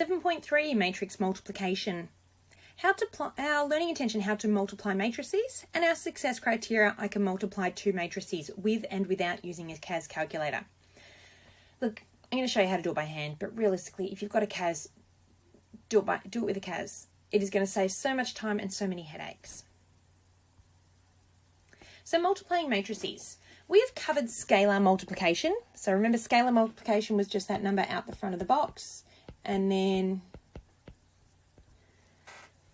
7.3 Matrix Multiplication. Our learning intention, how to multiply matrices, and our success criteria, I can multiply two matrices with and without using a CAS calculator. Look, I'm going to show you how to do it by hand, but realistically, if you've got a CAS, do it with a CAS. It is going to save so much time and so many headaches. So multiplying matrices. We have covered scalar multiplication. So remember, scalar multiplication was just that number out the front of the box, and then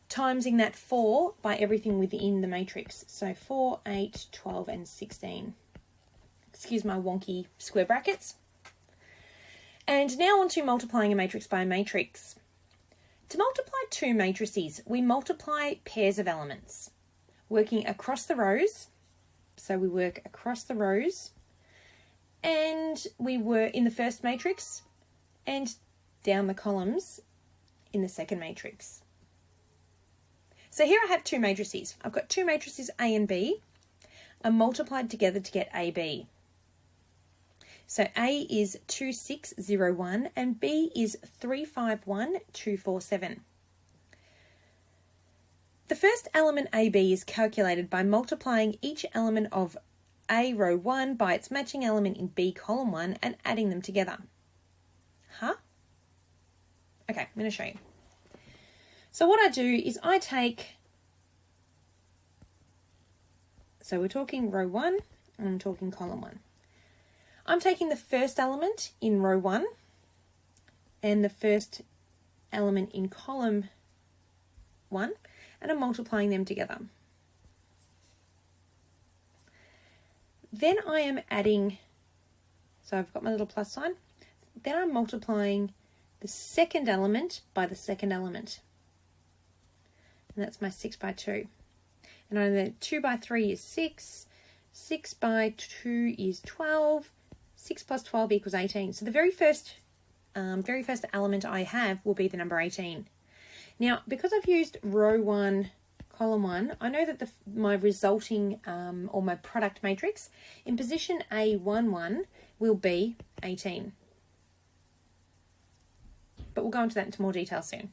timesing that 4 by everything within the matrix. So 4, 8, 12, and 16. Excuse my wonky square brackets. And now on to multiplying a matrix by a matrix. To multiply two matrices, we multiply pairs of elements, working across the rows. So we work across the rows, and we were in the first matrix and down the columns in the second matrix. So here I have two matrices. I've got two matrices A and B are multiplied together to get AB. So A is 2601 and B is 351247. The first element AB is calculated by multiplying each element of A row 1 by its matching element in B column 1 and adding them together. Huh? Okay, I'm going to show you. So what I do is I take, so we're talking row 1 and I'm talking column 1. I'm taking the first element in row 1 and the first element in column 1 and I'm multiplying them together. Then I am adding, so I've got my little plus sign, then I'm multiplying the second element by the second element. And that's my 6 by 2. And I know 2 by 3 is 6, 6 by 2 is 12, 6 plus 12 equals 18. So the very first element I have will be the number 18. Now, because I've used row 1, column 1, I know that my resulting or my product matrix in position A11 will be 18. But we'll go into that into more detail soon.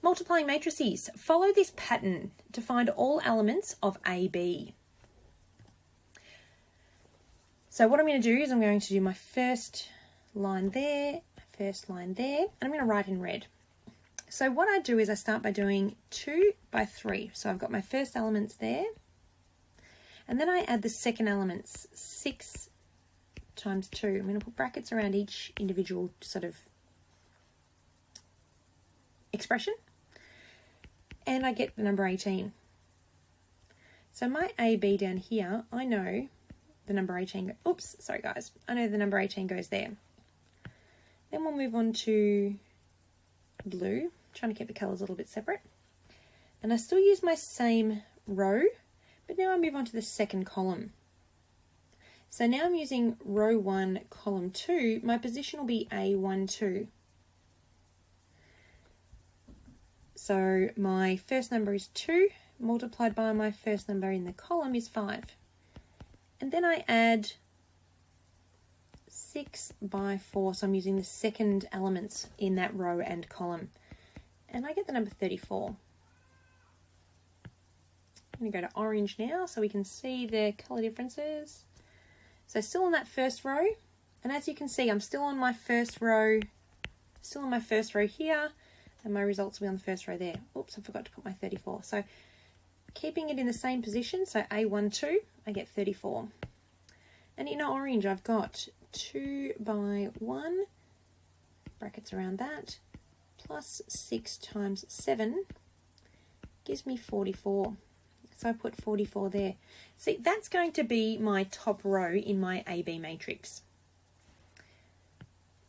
Multiplying matrices. Follow this pattern to find all elements of AB. So what I'm going to do is I'm going to do my first line there, and I'm going to write in red. So what I do is I start by doing 2 by 3. So I've got my first elements there, and then I add the second elements, 6 times 2. I'm going to put brackets around each individual sort of expression, and I get the number 18. So my AB down here, I know the number 18, oops, sorry guys, I know the number 18 goes there. Then we'll move on to blue, trying to keep the colours a little bit separate. And I still use my same row, but now I move on to the second column. So now I'm using row 1, column 2, my position will be A12. So my first number is 2, multiplied by my first number in the column is 5. And then I add 6 by 4, so I'm using the second elements in that row and column. And I get the number 34. I'm going to go to orange now so we can see the colour differences. So still on that first row, and as you can see, I'm still on my first row, here, and my results will be on the first row there. Oops, I forgot to put my 34. So keeping it in the same position, so A12, I get 34. And in orange, I've got 2 by 1, brackets around that, plus 6 times 7 gives me 44. So I put 44 there. See, that's going to be my top row in my AB matrix.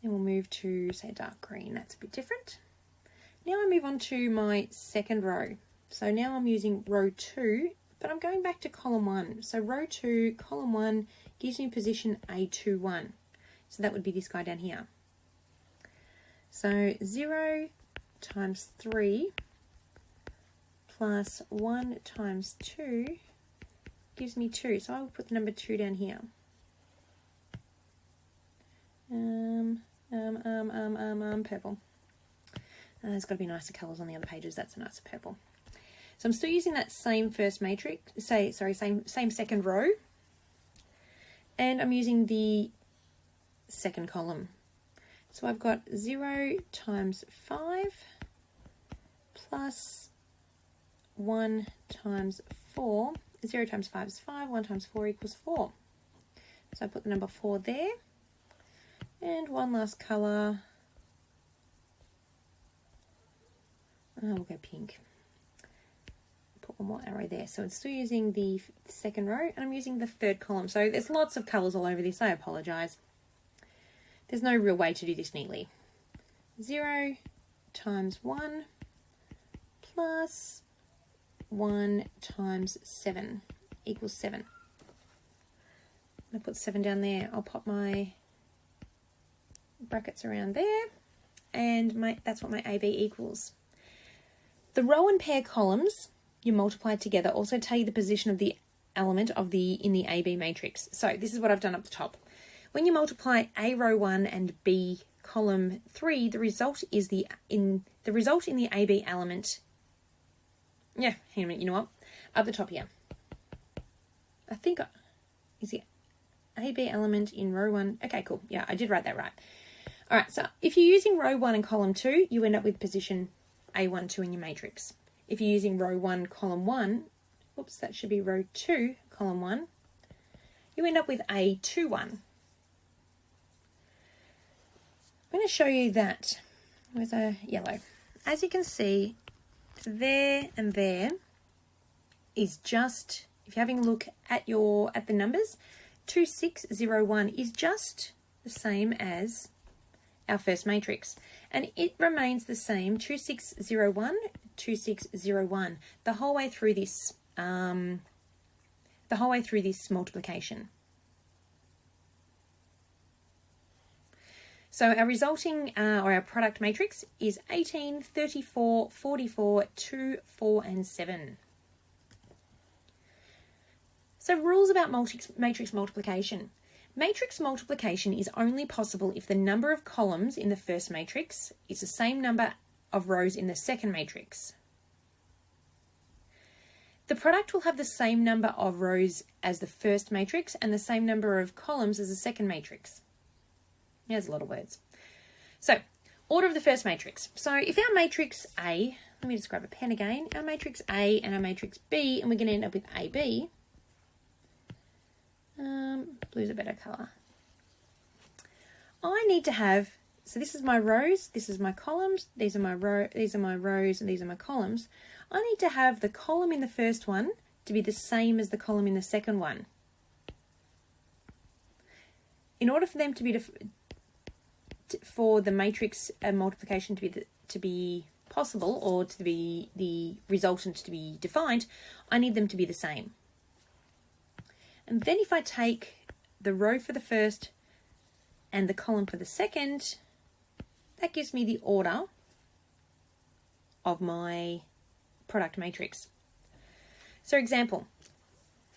Then we'll move to, say, dark green. That's a bit different. Now I move on to my second row. So now I'm using row 2, but I'm going back to column 1. So row 2, column 1 gives me position A21. So that would be this guy down here. So 0 times 3 plus 1 times 2 gives me 2. So I will put the number 2 down here. purple. There's got to be nicer colours on the other pages. That's a nicer purple. So I'm still using that same first matrix, same second row. And I'm using the second column. So I've got 0 times 5 plus 1 times 4. 0 times 5 is 5, 1 times 4 equals 4. So I put the number 4 there. And one last colour. We'll go pink. Put one more arrow there. So it's still using the second row, and I'm using the third column. So there's lots of colours all over this. I apologise. There's no real way to do this neatly. 0 times 1 plus 1 times 7 equals 7. I'll put 7 down there. I'll pop my brackets around there, and that's what my AB equals. The row and pair columns you multiply together also tell you the position of the element in the AB matrix. So this is what I've done up the top. When you multiply A row 1 and B column 3, the result is in the AB element. Yeah, hang on a minute, you know what? Up the top here. I think is the AB element in row 1. Okay, cool. Yeah, I did write that right. All right, so if you're using row 1 and column 2, you end up with position A1, 2 in your matrix. If you're using row 1, column 1, oops, that should be row 2, column 1, you end up with A2, 1. I'm going to show you that with a yellow. As you can see, there and there is just, if you're having a look at the numbers, 2601 is just the same as our first matrix, and it remains the same 2601 2601 the whole way through this multiplication. So our resulting or our product matrix is 18, 34, 44, 2, 4 and 7. So rules about matrix multiplication. Matrix multiplication is only possible if the number of columns in the first matrix is the same number of rows in the second matrix. The product will have the same number of rows as the first matrix and the same number of columns as the second matrix. There's a lot of words. So, order of the first matrix. So if our matrix A, let me just grab a pen again, our matrix A and our matrix B, and we're going to end up with AB. Blue's a better colour. I need to have, so this is my rows, this is my columns, these are my rows, and these are my columns. I need to have the column in the first one to be the same as the column in the second one. In order for them to be for the matrix multiplication to be possible, or to be the resultant to be defined, I need them to be the same. And then if I take the row for the first and the column for the second, that gives me the order of my product matrix. So example,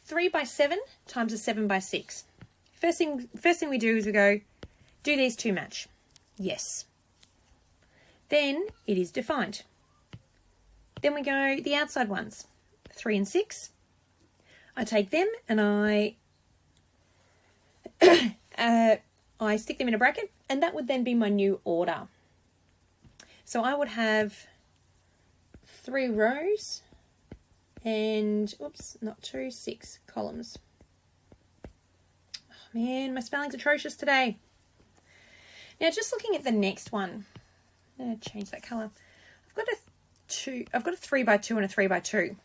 3 by 7 times a 7 by 6. First thing we do is we go, do these two match? Yes. Then it is defined. Then we go the outside ones, 3 and 6. I take them and I stick them in a bracket, and that would then be my new order. So I would have 3 rows and, oops, not 2, 6 columns. Oh man, my spelling's atrocious today. Now just looking at the next one, I'm going to change that colour. I've got a 3 by 2 and a 3 by 2.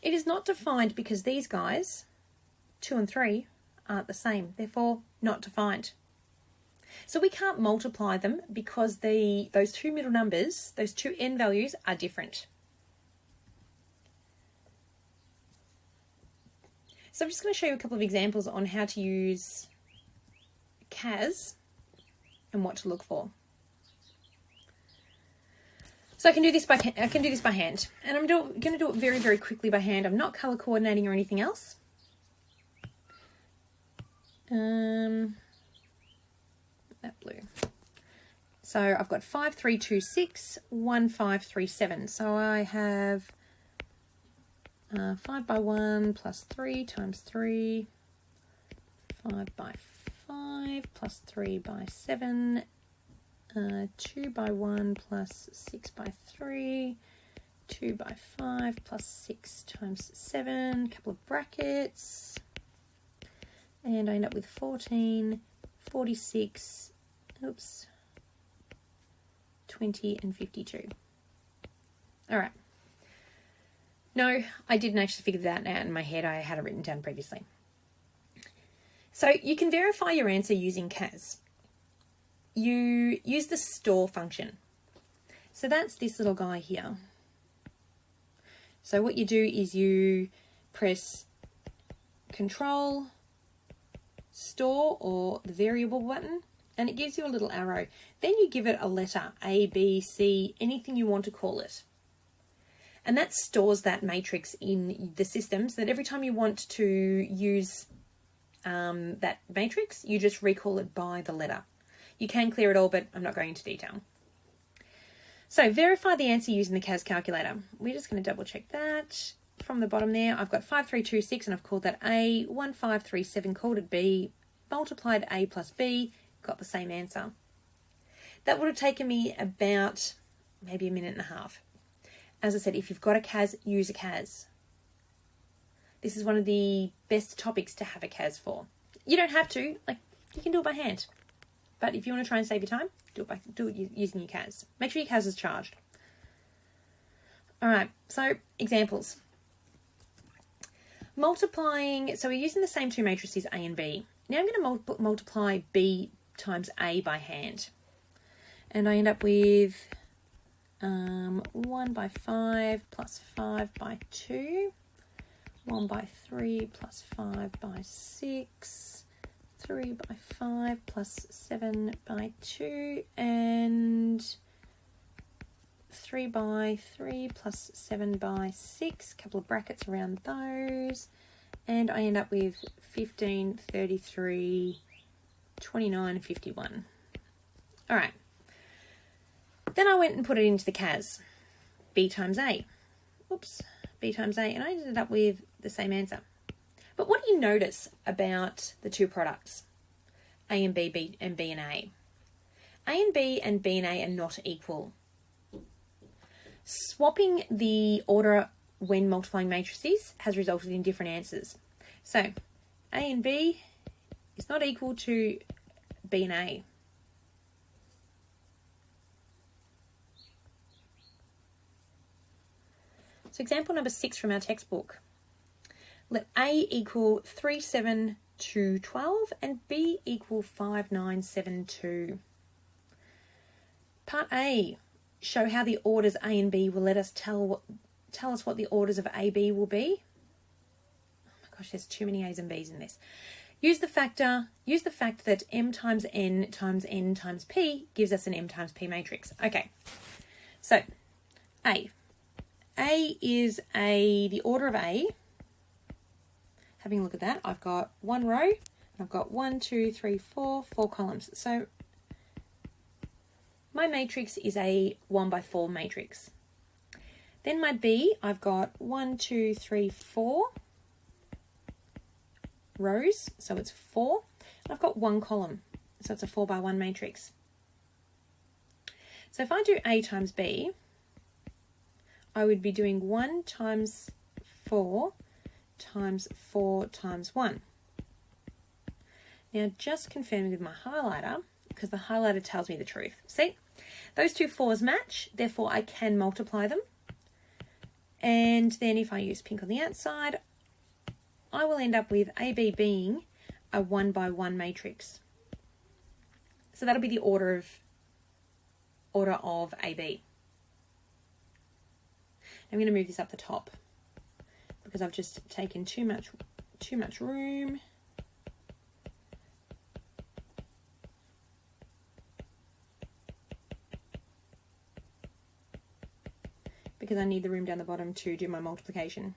It is not defined because these guys, 2 and 3, aren't the same, therefore not defined. So we can't multiply them because those two middle numbers, those two end values, are different. So I'm just going to show you a couple of examples on how to use CAS and what to look for. So I can do this by hand, and I'm going to do it very, very quickly by hand. I'm not color coordinating or anything else. That blue. So I've got 5, 3, 2, 6, 1, 5, 3, 7. So I have 5 by 1 plus 3 times 3, 5 by 5 plus 3 by 7, 2 by 1 plus 6 by 3, 2 by 5 plus 6 times 7, couple of brackets, and I end up with 14, 46, 20 and 52. All right. No, I didn't actually figure that out in my head. I had it written down previously. So you can verify your answer using CAS. You use the store function. So that's this little guy here. So what you do is you press Control, Store, or the variable button, and it gives you a little arrow. Then you give it a letter, A, B, C, anything you want to call it. And that stores that matrix in the system so that every time you want to use that matrix, you just recall it by the letter. You can clear it all, but I'm not going into detail. So verify the answer using the CAS calculator. We're just going to double check that. From the bottom there, I've got 5326 and I've called that A, 1537 called it B, multiplied A plus B, got the same answer. That would have taken me about maybe a minute and a half. As I said, if you've got a CAS, use a CAS. This is one of the best topics to have a CAS for. You don't have to, you can do it by hand. But if you want to try and save your time, do it using your CAS. Make sure your CAS is charged. All right, so examples. Multiplying, so we're using the same two matrices A and B. Now I'm going to multiply B times A by hand. And I end up with 1 by 5 plus 5 by 2, 1 by 3 plus 5 by 6, 3 by 5 plus 7 by 2, and 3 by 3 plus 7 by 6, couple of brackets around those, and I end up with 15, 33, 29, 51. All right. Then I went and put it into the CAS. B times A. B times A, and I ended up with the same answer. But what do you notice about the two products? A and B, and B and A. A and B and B and A are not equal. Swapping the order when multiplying matrices has resulted in different answers. So, A and B is not equal to B and A. So example number 6 from our textbook. Let A equal 37212 and B equal 5972. Part A, show how the orders A and B will let us tell us what the orders of A, B will be. Oh my gosh, there's too many A's and B's in this. Use the fact that M times N times N times P gives us an M times P matrix. Okay, so A. A is the order of A. Having a look at that, I've got one row, and I've got 1, 2, 3, 4 columns. So my matrix is a 1 by 4 matrix. Then my B, I've got 1, 2, 3, 4 rows, so it's 4. And I've got one column, so it's a 4 by 1 matrix. So if I do A times B, I would be doing 1 times 4 times 4 times 1. Now just confirming with my highlighter, because the highlighter tells me the truth. See, those two 4s match, therefore I can multiply them. And then if I use pink on the outside, I will end up with AB being a 1 by 1 matrix. So that'll be the order of AB. I'm going to move this up the top because I've just taken too much room. Because I need the room down the bottom to do my multiplication.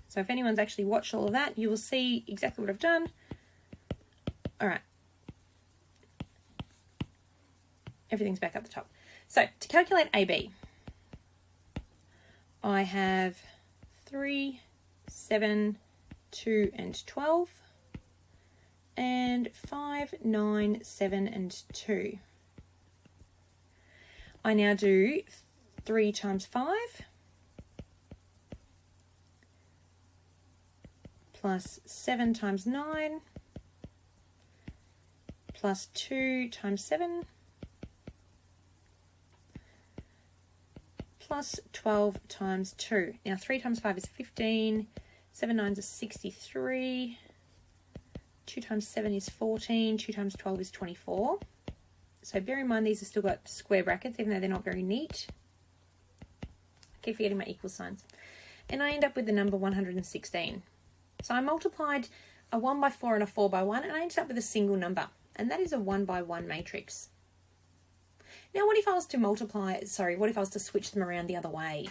So if anyone's actually watched all of that, you will see exactly what I've done. All right. everything's back up the top. So to calculate AB, I have 3, 7, 2 and 12, and 5, 9, 7 and 2. I now do 3 times 5 plus 7 times 9 plus 2 times 7 plus 12 times 2. Now 3 times 5 is 15, 7 9s is 63, 2 times 7 is 14, 2 times 12 is 24. So bear in mind these have still got square brackets even though they're not very neat. I keep forgetting my equal signs. And I end up with the number 116. So I multiplied a 1 by 4 and a 4 by 1 and I ended up with a single number. And that is a 1 by 1 matrix. Now what if I was to what if I was to switch them around the other way?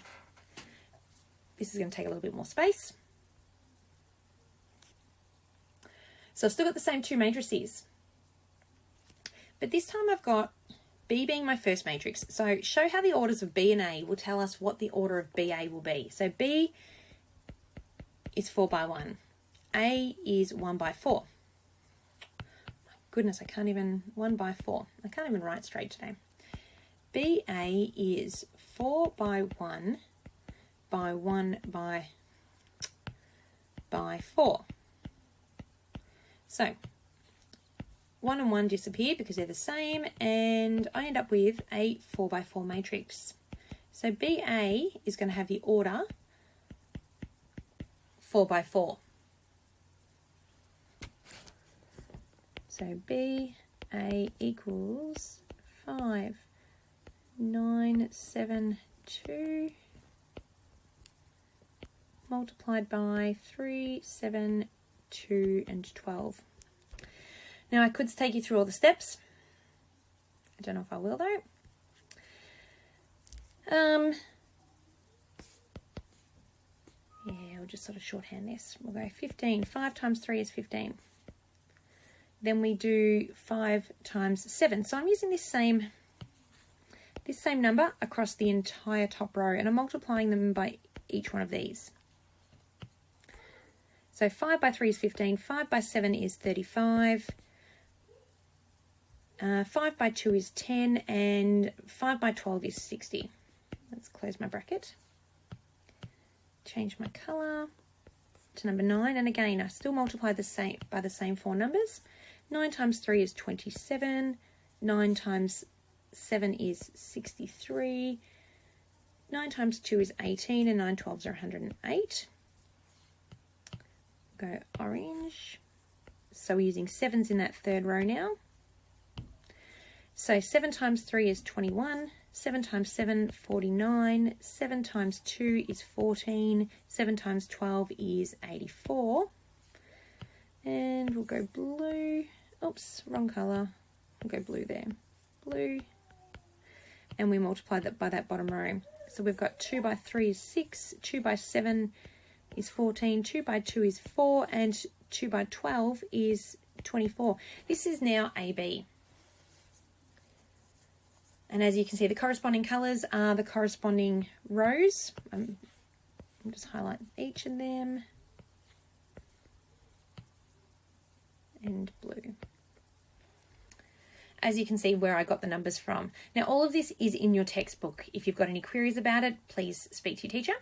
This is going to take a little bit more space. So I've still got the same two matrices. But this time I've got B being my first matrix. So show how the orders of B and A will tell us what the order of BA will be. So B is 4 by 1. A is 1 by 4. My goodness, 1 by 4. I can't even write straight today. BA is 4 by 1 by 1 by 4. So 1 and 1 disappear because they're the same, and I end up with a 4 by 4 matrix. So BA is going to have the order 4 by 4. So BA equals 5, 9, 7, 2 multiplied by 3, 7, 2 and 12. Now I could take you through all the steps. I don't know if I will though. Yeah, we'll just sort of shorthand this. We'll go 15. 5 times 3 is 15. Then we do 5 times 7. So I'm using this same number across the entire top row and I'm multiplying them by each one of these. So 5 by 3 is 15, 5 by 7 is 35, 5 by 2 is 10, and 5 by 12 is 60. Let's close my bracket. Change my colour to number 9, and again I still multiply by the same four numbers. 9 times 3 is 27, 9 times 7 is 63, 9 times 2 is 18, and 9 12s are 108. Go orange. So we're using 7s in that third row now. So 7 times 3 is 21, 7 times 7, 49, 7 times 2 is 14, 7 times 12 is 84. And we'll go blue. Oops, wrong colour. We'll go blue there. Blue. And we multiply that by that bottom row. So we've got 2 by 3 is 6, 2 by 7 is 14, 2 by 2 is 4, and 2 by 12 is 24. This is now AB. And as you can see, the corresponding colours are the corresponding rows. I'll just highlight each of them. And blue. As you can see where I got the numbers from. Now all of this is in your textbook. If you've got any queries about it, please speak to your teacher.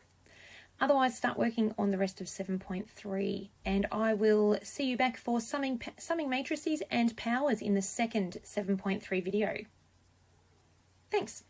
Otherwise, start working on the rest of 7.3, and I will see you back for summing matrices and powers in the second 7.3 video. Thanks.